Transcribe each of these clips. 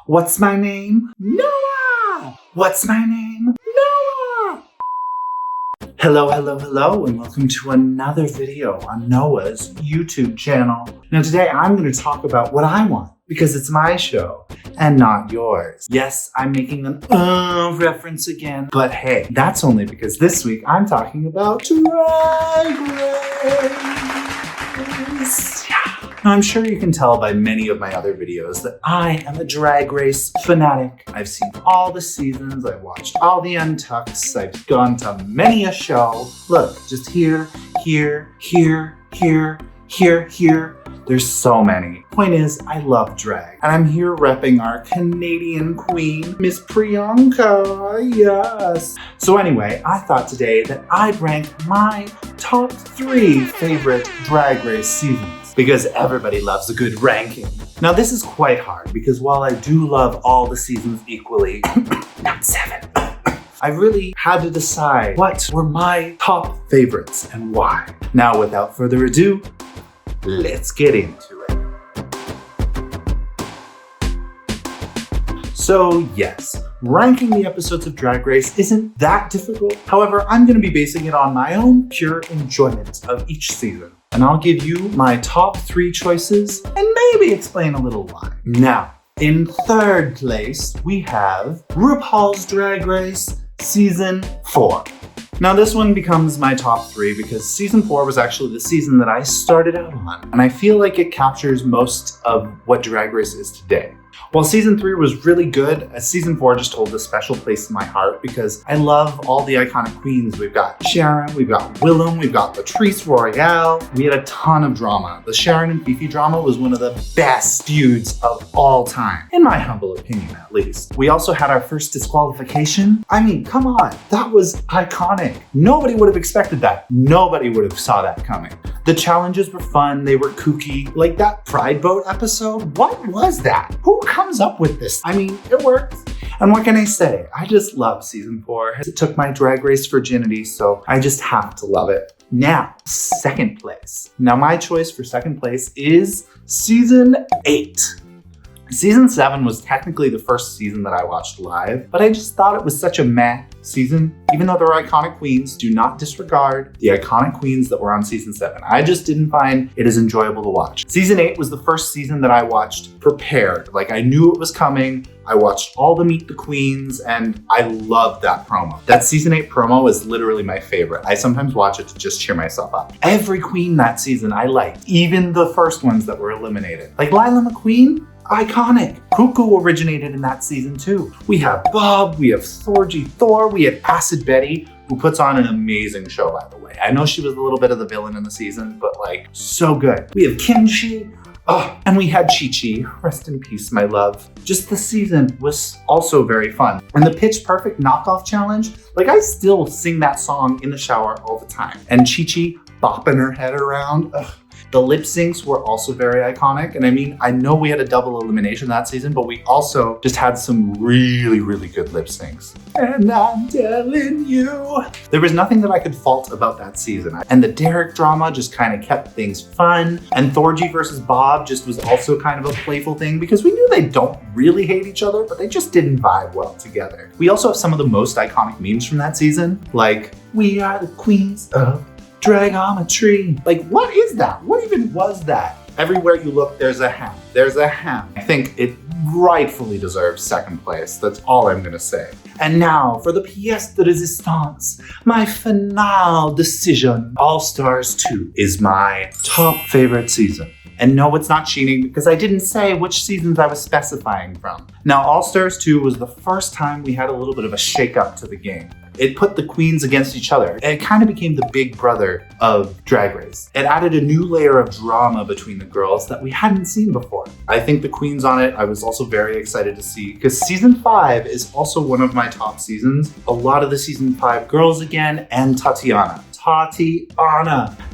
What's my name? Noah! What's my name? Noah! Hello, and welcome to another video on Noah's YouTube channel. Now today I'm going to talk about what I want because it's my show and not yours. Yes, I'm making an reference again, but hey, that's only because this week I'm talking about Drag Race. Now, I'm sure you can tell by many of my other videos that I am a Drag Race fanatic. I've seen all the seasons, I've watched all the untucks, I've gone to many a show. Look, just here. There's so many. Point is, I love drag. And I'm here repping our Canadian queen, Miss Priyanka, yes. So anyway, I thought today that I'd rank my top 3 favorite Drag Race seasons, because everybody loves a good ranking. Now this is quite hard, because while I do love all the seasons equally, not 7, I really had to decide what were my top favorites and why. Now without further ado, let's get into it. So yes, ranking the episodes of Drag Race isn't that difficult. However, I'm going to be basing it on my own pure enjoyment of each season. And I'll give you my top 3 choices and maybe explain a little why. Now, in 3rd place, we have RuPaul's Drag Race Season 4. Now this one becomes my top 3 because season 4 was actually the season that I started out on, and I feel like it captures most of what Drag Race is today. While season 3 was really good, season 4 just holds a special place in my heart because I love all the iconic queens. We've got Sharon, we've got Willem, we've got Latrice Royale. We had a ton of drama. The Sharon and Fifi drama was one of the best feuds of all time, in my humble opinion at least. We also had our first disqualification. I mean, come on, that was iconic. Nobody would have expected that. Nobody would have saw that coming. The challenges were fun, they were kooky. Like that Pride Boat episode, what was that? Who comes up with this? I mean, it worked. And what can I say? I just love season 4. It took my Drag Race virginity, so I just have to love it. Now, 2nd place. Now my choice for 2nd place is season 8. Season 7 was technically the first season that I watched live, but I just thought it was such a meh season. Even though there were iconic queens, do not disregard the iconic queens that were on season 7. I just didn't find it as enjoyable to watch. Season 8 was the first season that I watched prepared. Like I knew it was coming. I watched all the Meet the Queens and I loved that promo. That season 8 promo is literally my favorite. I sometimes watch it to just cheer myself up. Every queen that season I liked, even the first ones that were eliminated. Like Lila McQueen, iconic. Cuckoo originated in that season too. We have Bob, we have Thorgy Thor, we have Acid Betty, who puts on an amazing show, by the way. I know she was a little bit of the villain in the season, but like, so good. We have Kimchi, and we had Chi Chi. Rest in peace, my love. Just the season was also very fun. And the Pitch Perfect knockoff challenge, like I still sing that song in the shower all the time. And Chi Chi bopping her head around, The lip syncs were also very iconic. And I mean, I know we had a double elimination that season, but we also just had some really, really good lip syncs. And I'm telling you, there was nothing that I could fault about that season. And the Derek drama just kind of kept things fun. And Thorgy versus Bob just was also kind of a playful thing because we knew they don't really hate each other, but they just didn't vibe well together. We also have some of the most iconic memes from that season, like, we are the queens of Dragometry. Like, what is that? What even was that? Everywhere you look, there's a ham. There's a ham. I think it rightfully deserves 2nd place. That's all I'm gonna say. And now for the pièce de résistance, my final decision. All Stars 2 is my top favorite season. And no, it's not cheating because I didn't say which seasons I was specifying from. Now, All Stars 2 was the first time we had a little bit of a shake-up to the game. It put the queens against each other. It kind of became the big brother of Drag Race. It added a new layer of drama between the girls that we hadn't seen before. I think the queens on it, I was also very excited to see because season 5 is also one of my top seasons. A lot of the season 5 girls again and Tatiana.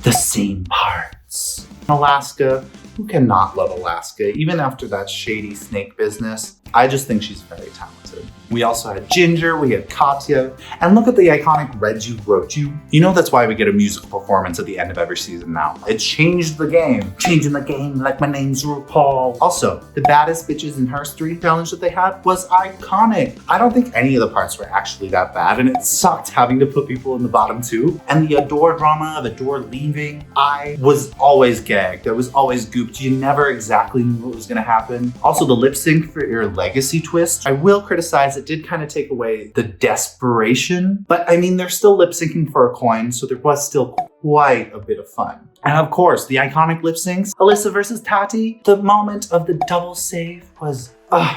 The same parts. Alaska. Who cannot love Alaska? Even after that shady snake business, I just think she's very talented. We also had Ginger, we had Katya, and look at the iconic Read You, Wrote You. You know that's why we get a musical performance at the end of every season now. It changed the game. Changing the game like my name's RuPaul. Also, the baddest bitches in history challenge that they had was iconic. I don't think any of the parts were actually that bad, and it sucked having to put people in the bottom two. And the Adore drama of Adore leaving, I was always gagged. I was always gooped. You never exactly knew what was gonna happen. Also, the lip sync for your legacy twist, I will criticize it did kind of take away the desperation, but I mean, they're still lip syncing for a coin, so there was still quite a bit of fun. And of course, the iconic lip syncs, Alyssa versus Tati, the moment of the double save was,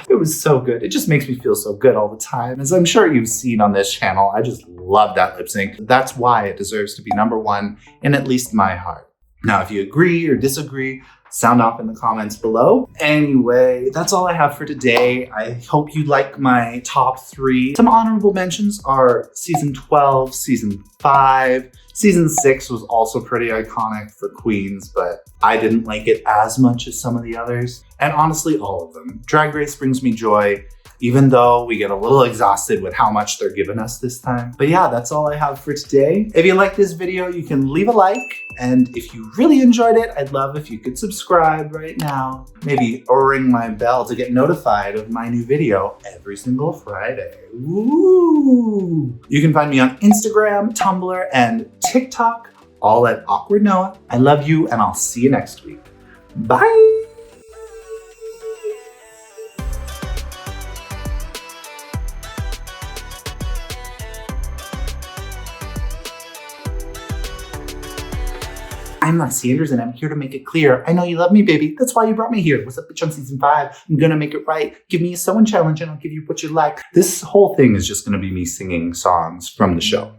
it was so good. It just makes me feel so good all the time. As I'm sure you've seen on this channel, I just love that lip sync. That's why it deserves to be #1 in at least my heart. Now, if you agree or disagree, sound off in the comments below. Anyway, that's all I have for today. I hope you like my top 3. Some honorable mentions are season 12, season 5. Season 6 was also pretty iconic for Queens, but I didn't like it as much as some of the others. And honestly, all of them. Drag Race brings me joy, even though we get a little exhausted with how much they're giving us this time. But yeah, that's all I have for today. If you like this video, you can leave a like. And if you really enjoyed it, I'd love if you could subscribe right now. Maybe ring my bell to get notified of my new video every single Friday. Ooh. You can find me on Instagram, Tumblr, and TikTok, all at Awkward Noah. I love you, and I'll see you next week. Bye. I'm not Sanders, and I'm here to make it clear. I know you love me, baby. That's why you brought me here. What's up, bitch, on season 5? I'm gonna make it right. Give me a sewing challenge, and I'll give you what you like. This whole thing is just gonna be me singing songs from the show.